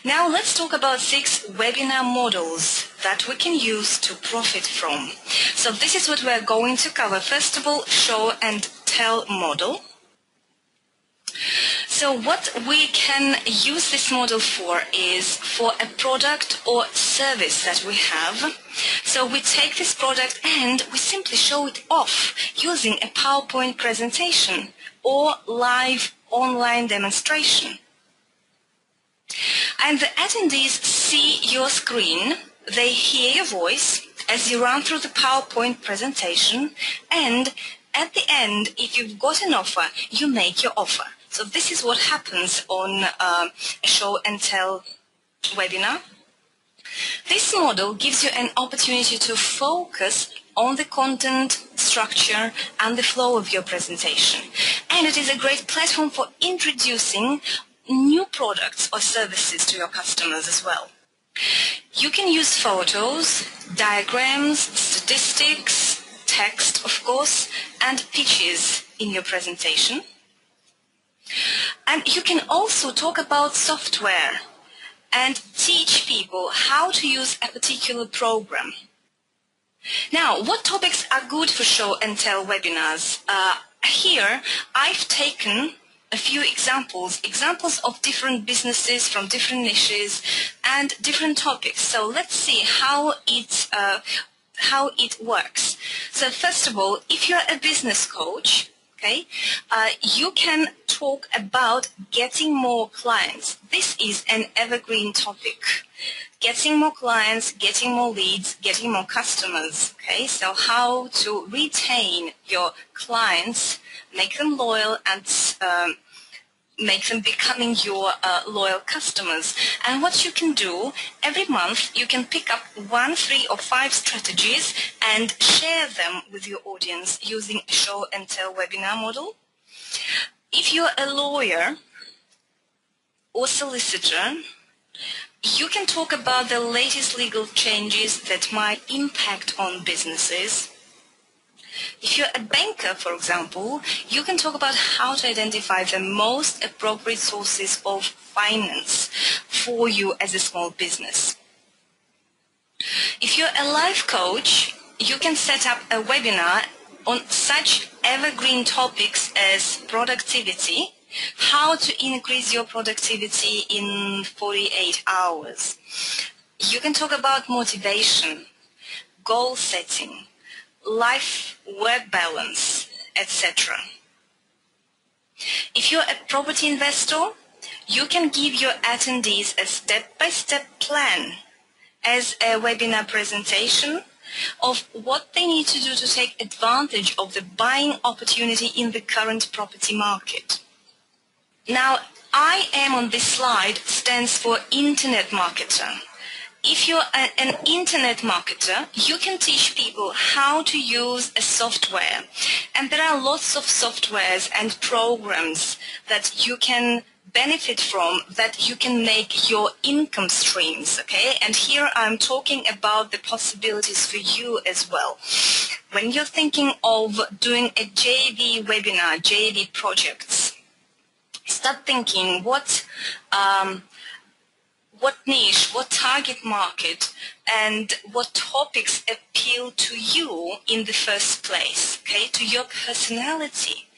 Now let's talk about 6 webinar models that we can use to profit from. So this is what we're going to cover. First of all, show and tell model. So what we can use this model for is for a product or service that we have. So we take this product and we simply show it off using a PowerPoint presentation or live online demonstration. And the attendees see your screen, they hear your voice as you run through the PowerPoint presentation, and at the end, if you've got an offer, you make your offer. So this is what happens on a show and tell webinar. This model gives you an opportunity to focus on the content, structure, and the flow of your presentation. And it is a great platform for introducing new products or services to your customers as well. You can use photos, diagrams, statistics, text, of course, and pictures in your presentation. And you can also talk about software and teach people how to use a particular program. Now, what topics are good for show and tell webinars? Here, I've taken a few examples of different businesses from different niches and different topics. So let's see how it works. So first of all, if you're a business coach, okay, you can talk about getting more clients. This is an evergreen topic. Getting more clients, getting more leads, getting more customers. Okay, so how to retain your clients, make them loyal, and make them becoming your loyal customers. And what you can do, every month you can pick up 1, 3, or 5 strategies and share them with your audience using a show and tell webinar model. If you're a lawyer or solicitor, you can talk about the latest legal changes that might impact on businesses. If you're a banker, for example, you can talk about how to identify the most appropriate sources of finance for you as a small business. If you're a life coach, you can set up a webinar on such evergreen topics as productivity, how to increase your productivity in 48 hours. You can talk about motivation, goal setting, life-work balance, etc. If you're a property investor, you can give your attendees a step-by-step plan as a webinar presentation of what they need to do to take advantage of the buying opportunity in the current property market. Now, I am on this slide stands for Internet Marketer. If you're an internet marketer, you can teach people how to use a software. And there are lots of softwares and programs that you can benefit from, that you can make your income streams, okay? And here I'm talking about the possibilities for you as well. When you're thinking of doing a JV webinar, JV projects, start thinking what niche, what target market, and what topics appeal to you in the first place, okay, to your personality,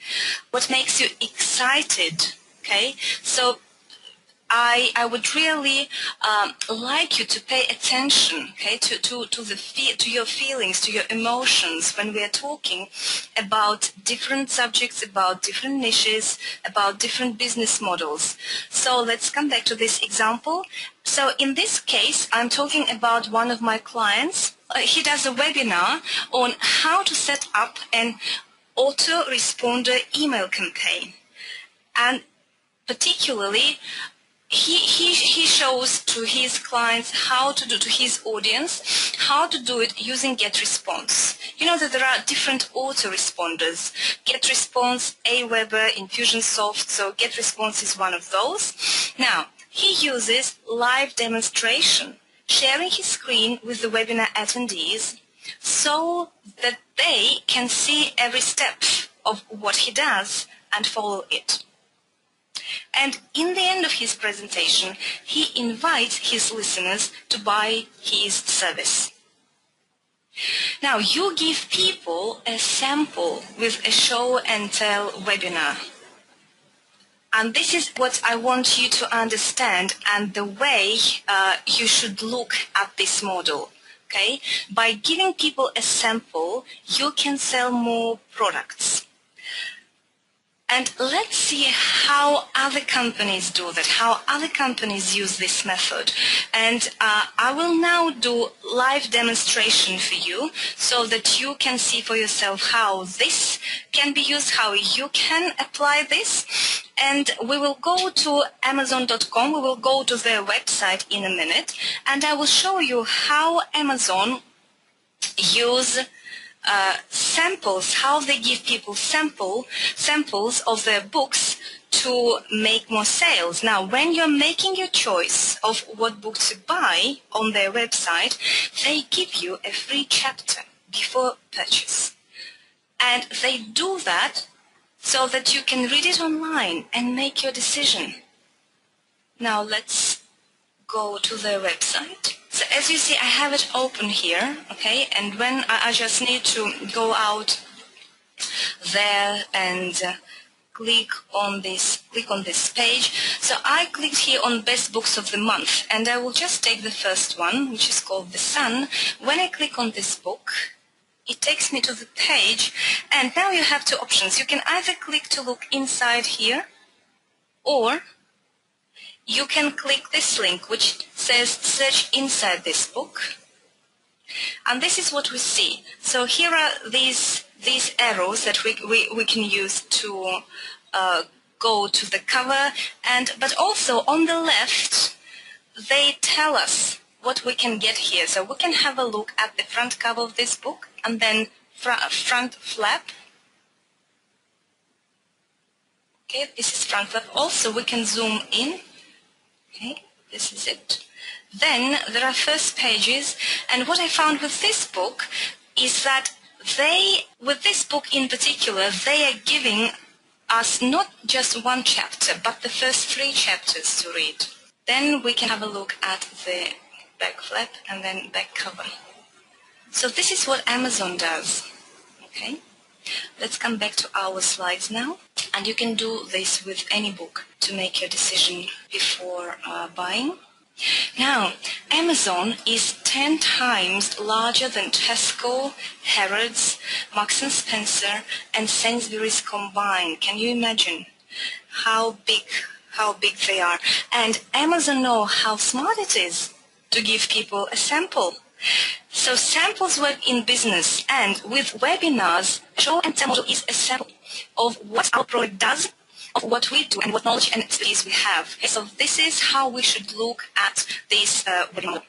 what makes you excited, okay? So I would really like you to pay attention, okay, to your feelings, to your emotions when we are talking about different subjects, about different niches, about different business models. So let's come back to this example. So in this case, I'm talking about one of my clients. He does a webinar on how to set up an autoresponder email campaign, and particularly he shows to his clients how to do, to his audience, how to do it using GetResponse. You know that there are different autoresponders. GetResponse, Aweber, Infusionsoft, so GetResponse is one of those. Now, he uses live demonstration, sharing his screen with the webinar attendees so that they can see every step of what he does and follow it. And in the end of his presentation, he invites his listeners to buy his service. Now, you give people a sample with a show and tell webinar. And this is what I want you to understand and the way you should look at this model. Okay? By giving people a sample, you can sell more products. And let's see how other companies do that, how other companies use this method. And I will now do live demonstration for you so that you can see for yourself how this can be used, how you can apply this. And we will go to Amazon.com, we will go to their website in a minute, and I will show you how Amazon use samples, how they give people samples of their books to make more sales. Now, when you're making your choice of what book to buy on their website, they give you a free chapter before purchase. And they do that so that you can read it online and make your decision. Now, let's go to their website. So as you see, I have it open here, okay? And when I just need to go out there and click on this page. So I clicked here on Best Books of the Month, and I will just take the first one, which is called The Sun. When I click on this book, it takes me to the page, and now you have two options. You can either click to look inside here, or you can click this link which says search inside this book, and this is what we see. So here are these arrows that we can use to go to the cover, but also on the left they tell us what we can get here. So we can have a look at the front cover of this book and then front flap. Okay, this is front flap. Also we can zoom in. Okay, this is it. Then there are first pages, and what I found with this book is that with this book in particular, they are giving us not just one chapter, but the first 3 chapters to read. Then we can have a look at the back flap and then back cover. So this is what Amazon does. Okay, let's come back to our slides now. And you can do this with any book to make your decision before buying. Now, Amazon is 10 times larger than Tesco, Harrods, Marks & Spencer, and Sainsbury's combined. Can you imagine how big they are? And Amazon know how smart it is to give people a sample. So samples work in business, and with webinars, show and tell model is a sample of what our product does, of what we do, and what knowledge and expertise we have. So this is how we should look at this webinar.